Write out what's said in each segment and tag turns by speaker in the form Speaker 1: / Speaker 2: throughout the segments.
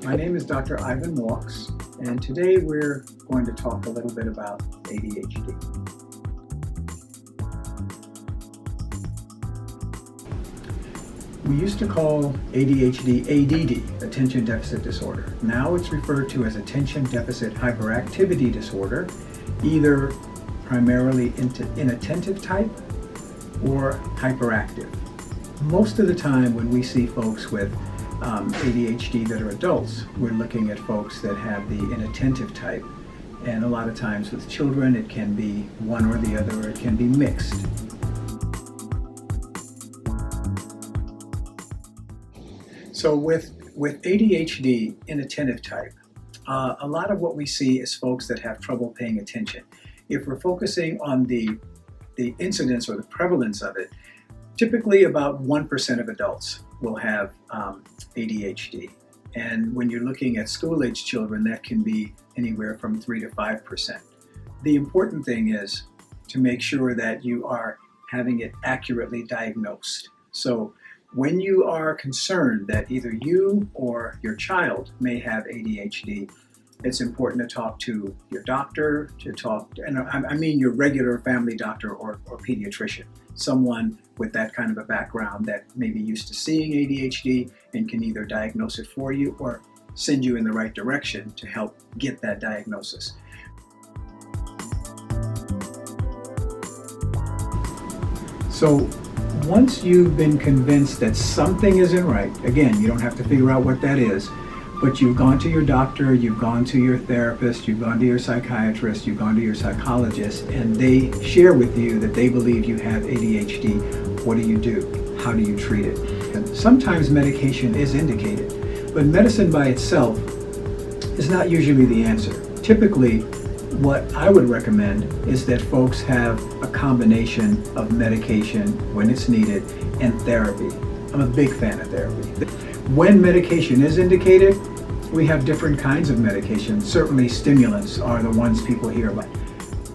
Speaker 1: My name is Dr. D.R.Walks, and today we're going to talk a little bit about ADHD. We used to call ADHD ADD, Attention Deficit Disorder. Now it's referred to as Attention Deficit Hyperactivity Disorder, either primarily inattentive type or hyperactive. Most of the time when we see folks with ADHD that are adults, we're looking at folks that have the inattentive type. And a lot of times with children, it can be one or the other, or it can be mixed. So with ADHD inattentive type, a lot of what we see is folks that have trouble paying attention. If we're focusing on the incidence or the prevalence of it, typically about 1% of adults will have ADHD. And when you're looking at school-age children, that can be anywhere from 3 to 5%. The important thing is to make sure that you are having it accurately diagnosed. So when you are concerned that either you or your child may have ADHD, it's important to talk to your doctor, and I mean your regular family doctor or pediatrician, someone with that kind of a background that may be used to seeing ADHD and can either diagnose it for you or send you in the right direction to help get that diagnosis. So once you've been convinced that something isn't right, again, you don't have to figure out what that is, but you've gone to your doctor, you've gone to your therapist, you've gone to your psychiatrist, you've gone to your psychologist, and they share with you that they believe you have ADHD. What do? How do you treat it? And sometimes medication is indicated, but medicine by itself is not usually the answer. Typically, what I would recommend is that folks have a combination of medication when it's needed and therapy. I'm a big fan of therapy. When medication is indicated, we have different kinds of medication. Certainly stimulants are the ones people hear about.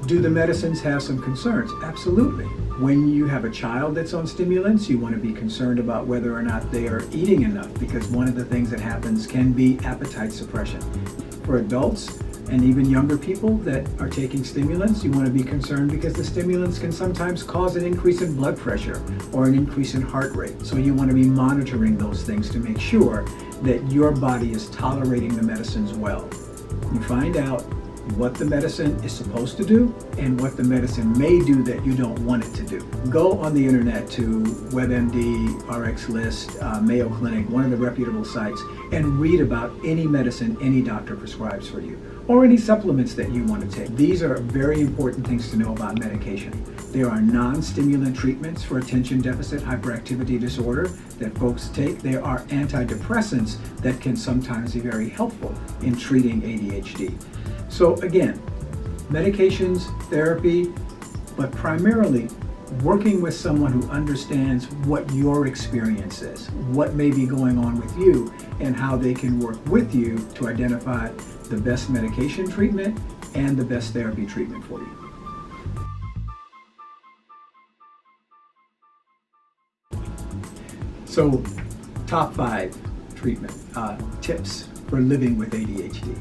Speaker 1: Do the medicines have some concerns? Absolutely. When you have a child that's on stimulants, you want to be concerned about whether or not they are eating enough, because one of the things that happens can be appetite suppression. For adults and even younger people that are taking stimulants, you want to be concerned because the stimulants can sometimes cause an increase in blood pressure or an increase in heart rate. So you want to be monitoring those things to make sure that your body is tolerating the medicines well. You find out what the medicine is supposed to do and what the medicine may do that you don't want it to do. Go on the internet to WebMD, RxList, Mayo Clinic, one of the reputable sites, and read about any medicine any doctor prescribes for you, or any supplements that you want to take. These are very important things to know about medication. There are non-stimulant treatments for attention deficit hyperactivity disorder that folks take. There are antidepressants that can sometimes be very helpful in treating ADHD. So again, medications, therapy, but primarily working with someone who understands what your experience is, what may be going on with you, and how they can work with you to identify the best medication treatment and the best therapy treatment for you. So, top 5 treatment tips for living with ADHD.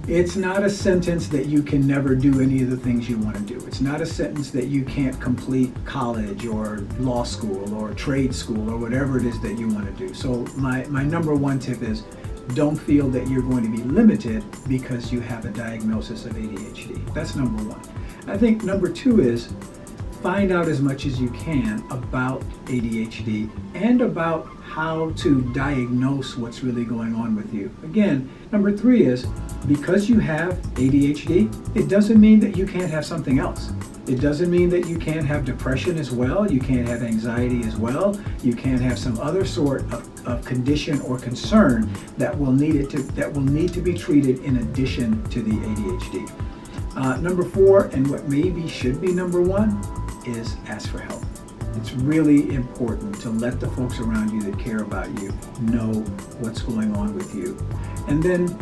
Speaker 1: It's not a sentence that you can never do any of the things you want to do. It's not a sentence that you can't complete college or law school or trade school or whatever it is that you want to do. So my number 1 tip is don't feel that you're going to be limited because you have a diagnosis of ADHD. That's number 1. I think number 2 is find out as much as you can about ADHD and about how to diagnose what's really going on with you. Again, number 3 is because you have ADHD, it doesn't mean that you can't have something else. It doesn't mean that you can't have depression as well, you can't have anxiety as well, you can't have some other sort of condition or concern that will need to be treated in addition to the ADHD. Number 4, and what maybe should be number 1, is ask for help. It's really important to let the folks around you that care about you know what's going on with you. And then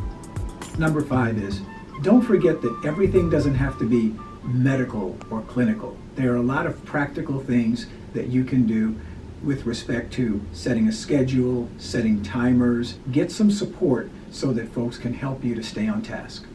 Speaker 1: number 5 is don't forget that everything doesn't have to be medical or clinical. There are a lot of practical things that you can do with respect to setting a schedule, setting timers. Get some support so that folks can help you to stay on task.